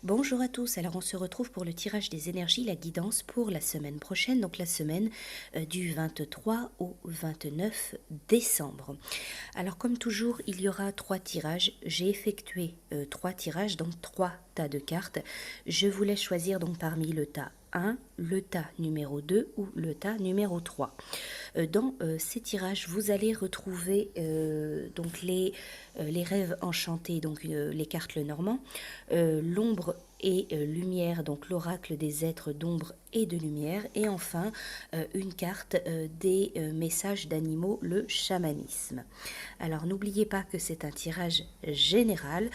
Bonjour à tous, alors on se retrouve pour le tirage des énergies, la guidance pour la semaine prochaine, donc la semaine du 23 au 29 décembre. Alors comme toujours, il y aura 3 tirages, j'ai effectué 3 tirages, donc 3 tas de cartes. Je vous laisse choisir donc parmi le tas 1, le tas numéro 2 ou le tas numéro 3. Dans ces tirages, vous allez retrouver donc les rêves enchantés, donc les cartes Lenormand, l'ombre et lumière, donc l'oracle des êtres d'ombre et de lumière, et enfin une carte des messages d'animaux, le chamanisme. Alors n'oubliez pas que c'est un tirage général,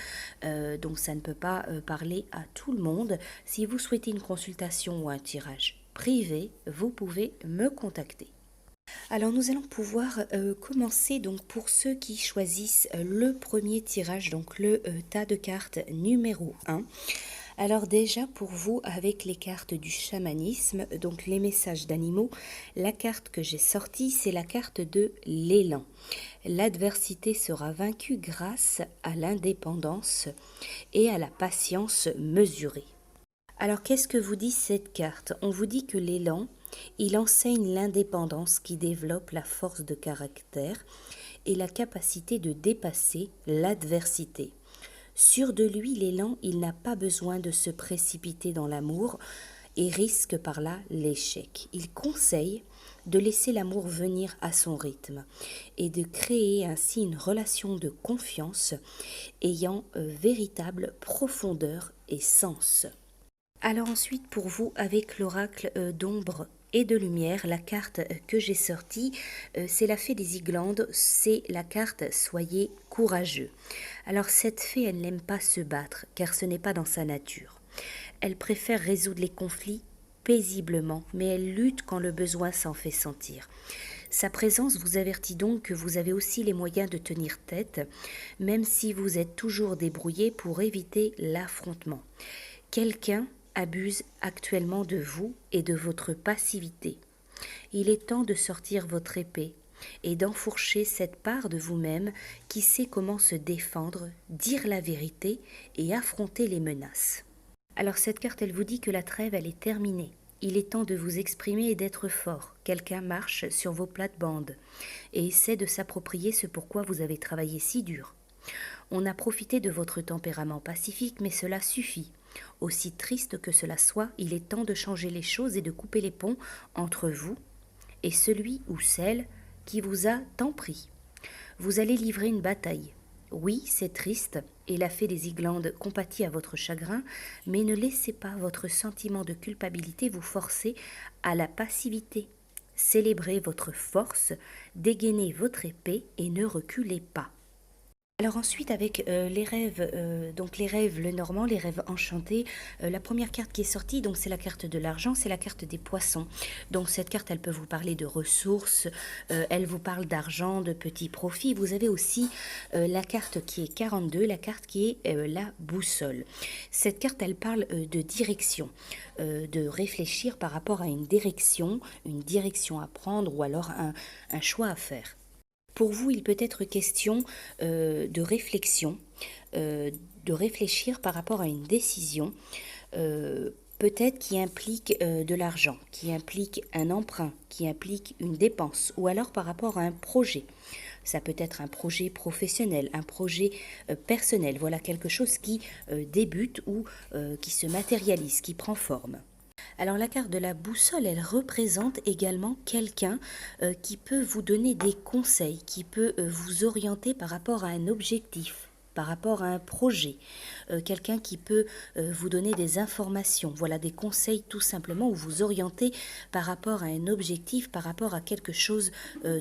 donc ça ne peut pas parler à tout le monde. Si vous souhaitez une consultation ou un tirage privé, vous pouvez me contacter. Alors nous allons pouvoir commencer donc pour ceux qui choisissent le premier tirage, donc le tas de cartes numéro 1. Alors déjà pour vous avec les cartes du chamanisme, donc les messages d'animaux, la carte que j'ai sortie c'est la carte de l'élan. L'adversité sera vaincue grâce à l'indépendance et à la patience mesurée. Alors qu'est-ce que vous dit cette carte? On vous dit que l'élan, il enseigne l'indépendance qui développe la force de caractère et la capacité de dépasser l'adversité. Sûr de lui, l'élan, il n'a pas besoin de se précipiter dans l'amour et risque par là l'échec. Il conseille de laisser l'amour venir à son rythme et de créer ainsi une relation de confiance ayant véritable profondeur et sens. Alors ensuite pour vous avec l'oracle d'ombre et de lumière, la carte que j'ai sortie, c'est la fée des Iglandes, c'est la carte Soyez courageux. Alors cette fée, elle n'aime pas se battre car ce n'est pas dans sa nature. Elle préfère résoudre les conflits paisiblement, mais elle lutte quand le besoin s'en fait sentir. Sa présence vous avertit donc que vous avez aussi les moyens de tenir tête, même si vous êtes toujours débrouillé pour éviter l'affrontement. Quelqu'un abuse actuellement de vous et de votre passivité. Il est temps de sortir votre épée et d'enfourcher cette part de vous-même qui sait comment se défendre, dire la vérité et affronter les menaces. Alors cette carte, elle vous dit que la trêve, elle est terminée. Il est temps de vous exprimer et d'être fort. Quelqu'un marche sur vos plates-bandes et essaie de s'approprier ce pourquoi vous avez travaillé si dur. On a profité de votre tempérament pacifique, mais cela suffit. Aussi triste que cela soit, il est temps de changer les choses et de couper les ponts entre vous et celui ou celle qui vous a tant pris. Vous allez livrer une bataille. Oui, c'est triste, et la fée des Iglandes compatit à votre chagrin, mais ne laissez pas votre sentiment de culpabilité vous forcer à la passivité. Célébrez votre force, dégainez votre épée et ne reculez pas. Alors ensuite avec les rêves, donc les rêves Lenormand, les rêves enchantés, la première carte qui est sortie, donc c'est la carte de l'argent, c'est la carte des poissons. Donc cette carte, elle peut vous parler de ressources, elle vous parle d'argent, de petits profits. Vous avez aussi la carte qui est 42, la carte qui est la boussole. Cette carte, elle parle de direction, de réfléchir par rapport à une direction à prendre ou alors un choix à faire. Pour vous, il peut être question de réflexion, de réfléchir par rapport à une décision, peut-être qui implique de l'argent, qui implique un emprunt, qui implique une dépense, ou alors par rapport à un projet. Ça peut être un projet professionnel, un projet personnel, voilà quelque chose qui débute ou qui se matérialise, qui prend forme. Alors la carte de la boussole, elle représente également quelqu'un qui peut vous donner des conseils, qui peut vous orienter par rapport à un objectif, par rapport à un projet, quelqu'un qui peut vous donner des informations, voilà des conseils tout simplement ou vous orienter par rapport à un objectif, par rapport à quelque chose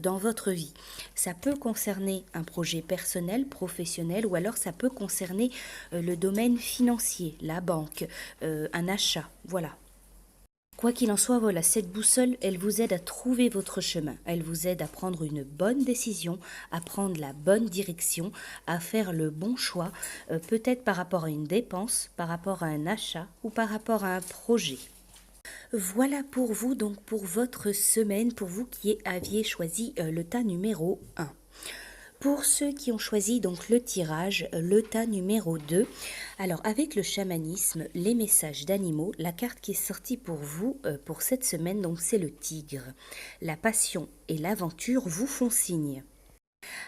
dans votre vie. Ça peut concerner un projet personnel, professionnel ou alors ça peut concerner le domaine financier, la banque, un achat, voilà. Quoi qu'il en soit, voilà, cette boussole, elle vous aide à trouver votre chemin. Elle vous aide à prendre une bonne décision, à prendre la bonne direction, à faire le bon choix, peut-être par rapport à une dépense, par rapport à un achat ou par rapport à un projet. Voilà pour vous, donc pour votre semaine, pour vous qui aviez choisi le tas numéro 1. Pour ceux qui ont choisi donc le tirage, le tas numéro 2, alors avec le chamanisme, les messages d'animaux, la carte qui est sortie pour vous pour cette semaine, donc c'est le tigre. La passion et l'aventure vous font signe.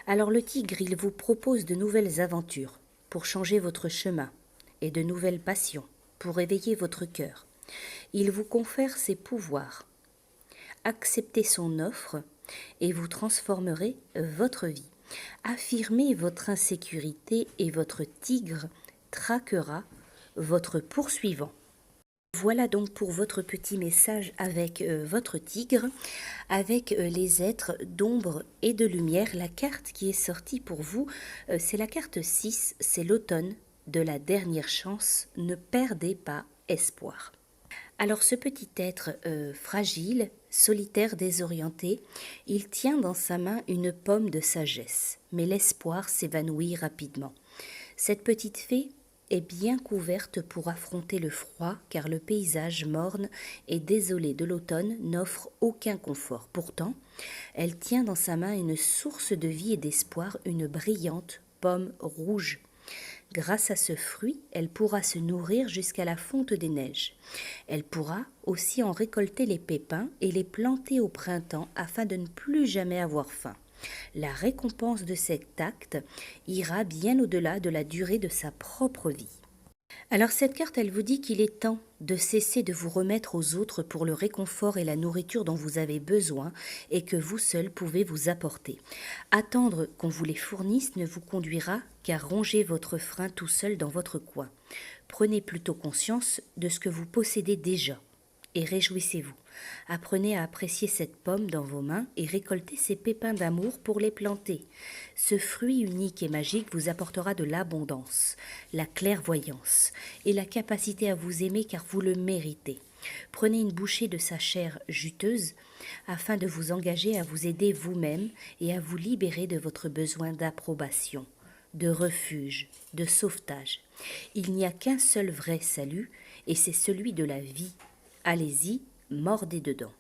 Alors le tigre, il vous propose de nouvelles aventures pour changer votre chemin et de nouvelles passions pour éveiller votre cœur. Il vous confère ses pouvoirs. Acceptez son offre et vous transformerez votre vie. Affirmez votre insécurité et votre tigre traquera votre poursuivant. Voilà donc pour votre petit message avec votre tigre, avec les êtres d'ombre et de lumière. La carte qui est sortie pour vous, c'est la carte 6, c'est l'automne de la dernière chance. Ne perdez pas espoir. Alors ce petit être fragile, solitaire, désorienté, il tient dans sa main une pomme de sagesse, mais l'espoir s'évanouit rapidement. Cette petite fée est bien couverte pour affronter le froid, car le paysage morne et désolé de l'automne n'offre aucun confort. Pourtant, elle tient dans sa main une source de vie et d'espoir, une brillante pomme rouge. Grâce à ce fruit, elle pourra se nourrir jusqu'à la fonte des neiges. Elle pourra aussi en récolter les pépins et les planter au printemps afin de ne plus jamais avoir faim. La récompense de cet acte ira bien au-delà de la durée de sa propre vie. Alors cette carte, elle vous dit qu'il est temps de cesser de vous remettre aux autres pour le réconfort et la nourriture dont vous avez besoin et que vous seul pouvez vous apporter. Attendre qu'on vous les fournisse ne vous conduira qu'à ronger votre frein tout seul dans votre coin. Prenez plutôt conscience de ce que vous possédez déjà et réjouissez-vous. Apprenez à apprécier cette pomme dans vos mains et récoltez ces pépins d'amour pour les planter. Ce fruit unique et magique vous apportera de l'abondance, la clairvoyance et la capacité à vous aimer car vous le méritez. Prenez une bouchée de sa chair juteuse afin de vous engager à vous aider vous-même et à vous libérer de votre besoin d'approbation, de refuge, de sauvetage. Il n'y a qu'un seul vrai salut et c'est celui de la vie. Allez-y, mordez dedans.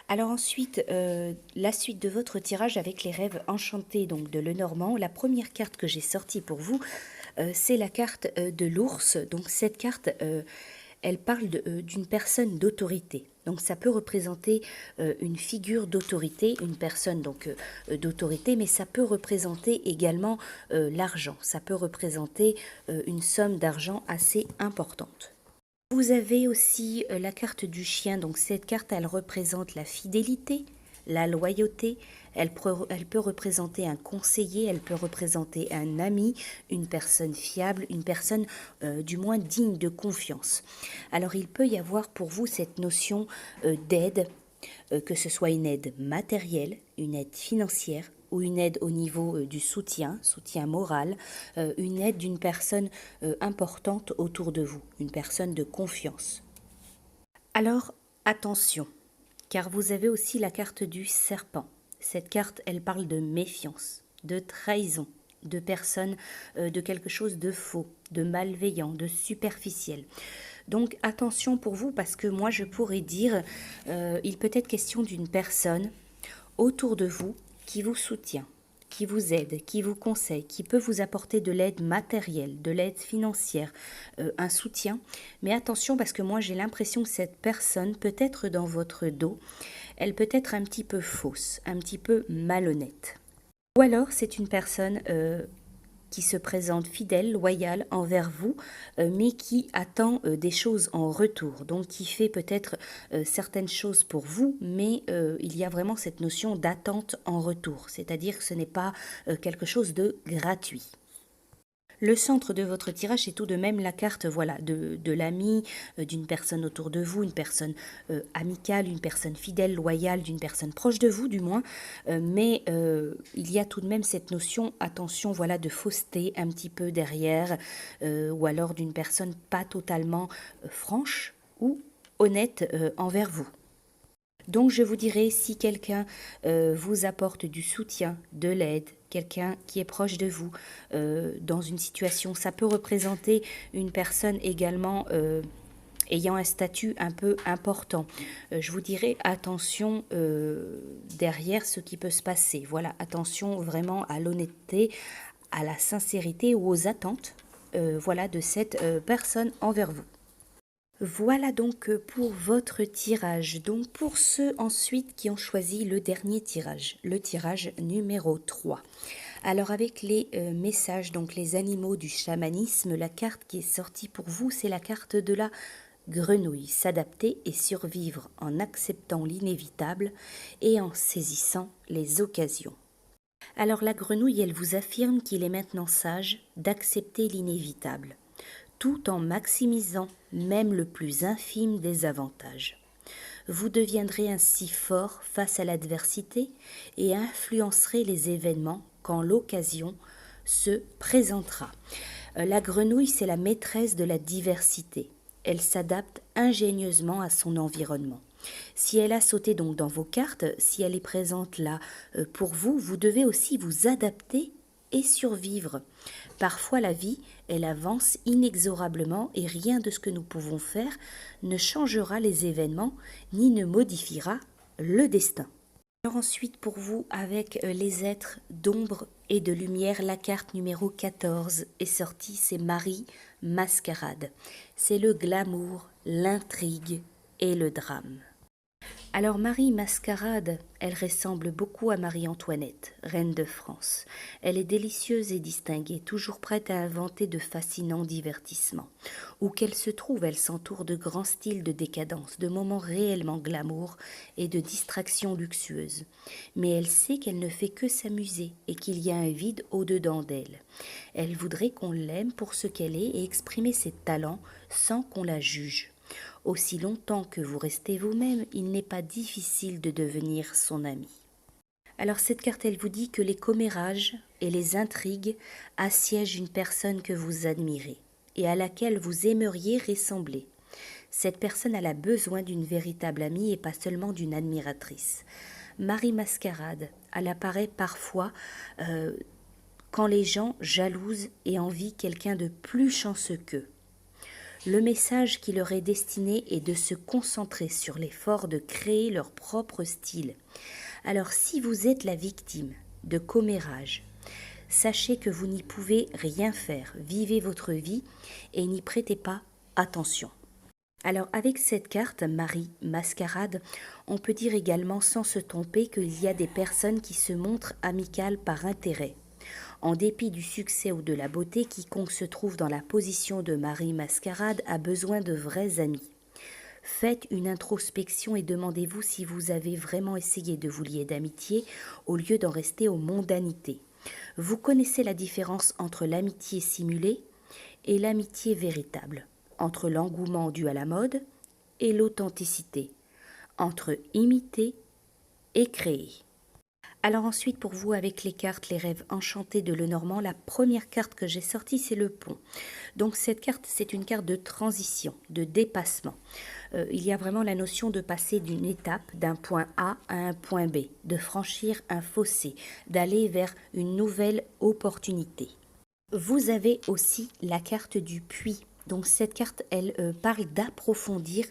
Alors ensuite, la suite de votre tirage avec les rêves enchantés donc de Lenormand. La première carte que j'ai sortie pour vous, c'est la carte de l'ours. Donc cette carte, elle parle d'une personne d'autorité. Donc ça peut représenter une figure d'autorité, une personne donc d'autorité, mais ça peut représenter également l'argent. Ça peut représenter une somme d'argent assez importante. Vous avez aussi la carte du chien, donc cette carte elle représente la fidélité, la loyauté, elle peut représenter un conseiller, elle peut représenter un ami, une personne fiable, une personne du moins digne de confiance. Alors il peut y avoir pour vous cette notion d'aide, que ce soit une aide matérielle, une aide financière, ou une aide au niveau du soutien moral, une aide d'une personne importante autour de vous, une personne de confiance. Alors, attention, car vous avez aussi la carte du serpent. Cette carte, elle parle de méfiance, de trahison, de personnes, de quelque chose de faux, de malveillant, de superficiel. Donc attention pour vous parce que moi je pourrais dire, il peut être question d'une personne autour de vous qui vous soutient, qui vous aide, qui vous conseille, qui peut vous apporter de l'aide matérielle, de l'aide financière, un soutien. Mais attention parce que moi j'ai l'impression que cette personne peut être dans votre dos, elle peut être un petit peu fausse, un petit peu malhonnête. Ou alors c'est une personne qui se présente fidèle, loyale envers vous, mais qui attend des choses en retour. Donc qui fait peut-être certaines choses pour vous, mais il y a vraiment cette notion d'attente en retour. C'est-à-dire que ce n'est pas quelque chose de gratuit. Le centre de votre tirage est tout de même la carte voilà, de l'ami, d'une personne autour de vous, une personne amicale, une personne fidèle, loyale, d'une personne proche de vous du moins. Mais il y a tout de même cette notion, attention, voilà, de fausseté un petit peu derrière, ou alors d'une personne pas totalement franche ou honnête envers vous. Donc je vous dirais, si quelqu'un vous apporte du soutien, de l'aide, quelqu'un qui est proche de vous dans une situation, ça peut représenter une personne également ayant un statut un peu important. Je vous dirais attention derrière ce qui peut se passer. Voilà, attention vraiment à l'honnêteté, à la sincérité ou aux attentes voilà, de cette personne envers vous. Voilà donc pour votre tirage. Donc pour ceux ensuite qui ont choisi le dernier tirage, le tirage numéro 3. Alors avec les messages, donc les animaux du chamanisme, la carte qui est sortie pour vous, c'est la carte de la grenouille, s'adapter et survivre en acceptant l'inévitable et en saisissant les occasions. Alors la grenouille, elle vous affirme qu'il est maintenant sage d'accepter l'inévitable, tout en maximisant même le plus infime des avantages. Vous deviendrez ainsi fort face à l'adversité et influencerez les événements quand l'occasion se présentera. La grenouille, c'est la maîtresse de la diversité. Elle s'adapte ingénieusement à son environnement. Si elle a sauté donc dans vos cartes, si elle est présente là pour vous, vous devez aussi vous adapter et survivre. Parfois la vie, elle avance inexorablement et rien de ce que nous pouvons faire ne changera les événements ni ne modifiera le destin. Alors ensuite pour vous, avec les êtres d'ombre et de lumière, la carte numéro 14 est sortie, c'est Marie Mascarade. C'est le glamour, l'intrigue et le drame. Alors Marie Mascarade, elle ressemble beaucoup à Marie-Antoinette, reine de France. Elle est délicieuse et distinguée, toujours prête à inventer de fascinants divertissements. Où qu'elle se trouve, elle s'entoure de grands styles de décadence, de moments réellement glamour et de distractions luxueuses. Mais elle sait qu'elle ne fait que s'amuser et qu'il y a un vide au-dedans d'elle. Elle voudrait qu'on l'aime pour ce qu'elle est et exprimer ses talents sans qu'on la juge. Aussi longtemps que vous restez vous-même, il n'est pas difficile de devenir son ami. Alors cette carte, elle vous dit que les commérages et les intrigues assiègent une personne que vous admirez et à laquelle vous aimeriez ressembler. Cette personne, elle a besoin d'une véritable amie et pas seulement d'une admiratrice. Marie Mascarade, elle apparaît parfois quand les gens jalousent et envient quelqu'un de plus chanceux qu'eux. Le message qui leur est destiné est de se concentrer sur l'effort de créer leur propre style. Alors si vous êtes la victime de commérages, sachez que vous n'y pouvez rien faire. Vivez votre vie et n'y prêtez pas attention. Alors avec cette carte, Marie Mascarade, on peut dire également sans se tromper qu'il y a des personnes qui se montrent amicales par intérêt. En dépit du succès ou de la beauté, quiconque se trouve dans la position de Marie Mascarade a besoin de vrais amis. Faites une introspection et demandez-vous si vous avez vraiment essayé de vous lier d'amitié au lieu d'en rester aux mondanités. Vous connaissez la différence entre l'amitié simulée et l'amitié véritable, entre l'engouement dû à la mode et l'authenticité, entre imiter et créer. Alors ensuite pour vous avec les cartes, les rêves enchantés de Lenormand, la première carte que j'ai sortie c'est le pont. Donc cette carte c'est une carte de transition, de dépassement. Il y a vraiment la notion de passer d'une étape, d'un point A à un point B, de franchir un fossé, d'aller vers une nouvelle opportunité. Vous avez aussi la carte du puits. Donc cette carte, elle parle d'approfondir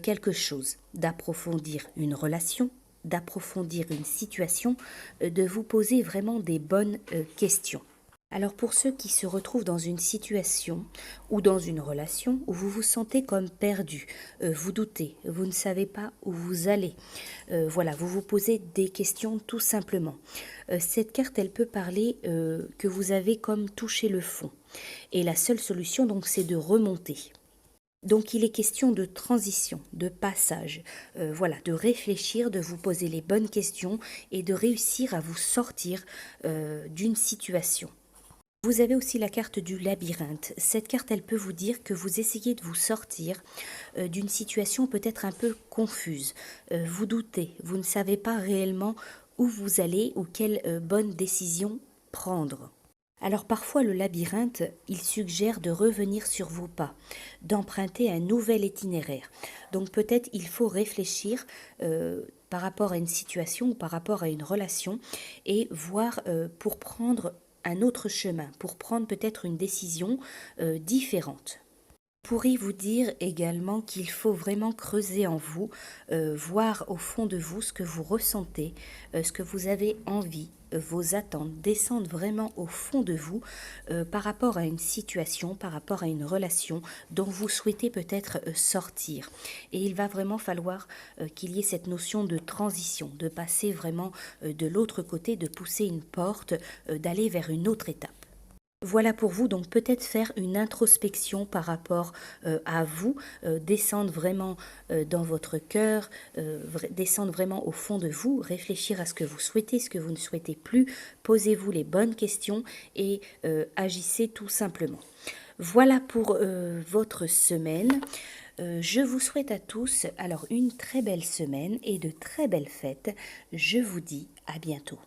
quelque chose, d'approfondir une relation, d'approfondir une situation, de vous poser vraiment des bonnes questions. Alors pour ceux qui se retrouvent dans une situation ou dans une relation où vous vous sentez comme perdu, vous doutez, vous ne savez pas où vous allez, voilà, vous vous posez des questions tout simplement. Cette carte, elle peut parler que vous avez comme touché le fond. Et la seule solution, donc, c'est de remonter. Donc il est question de transition, de passage, voilà, de réfléchir, de vous poser les bonnes questions et de réussir à vous sortir d'une situation. Vous avez aussi la carte du labyrinthe. Cette carte, elle peut vous dire que vous essayez de vous sortir d'une situation peut-être un peu confuse. Vous doutez, vous ne savez pas réellement où vous allez ou quelle bonne décision prendre. Alors parfois le labyrinthe, il suggère de revenir sur vos pas, d'emprunter un nouvel itinéraire. Donc peut-être il faut réfléchir par rapport à une situation ou par rapport à une relation et voir pour prendre un autre chemin, pour prendre peut-être une décision différente. Pourrais vous dire également qu'il faut vraiment creuser en vous, voir au fond de vous ce que vous ressentez, ce que vous avez envie, vos attentes, descendre vraiment au fond de vous par rapport à une situation, par rapport à une relation dont vous souhaitez peut-être sortir. Et il va vraiment falloir qu'il y ait cette notion de transition, de passer vraiment de l'autre côté, de pousser une porte, d'aller vers une autre étape. Voilà pour vous, donc peut-être faire une introspection par rapport à vous, descendre vraiment dans votre cœur, descendre vraiment au fond de vous, réfléchir à ce que vous souhaitez, ce que vous ne souhaitez plus, posez-vous les bonnes questions et agissez tout simplement. Voilà pour votre semaine. Je vous souhaite à tous alors une très belle semaine et de très belles fêtes. Je vous dis à bientôt.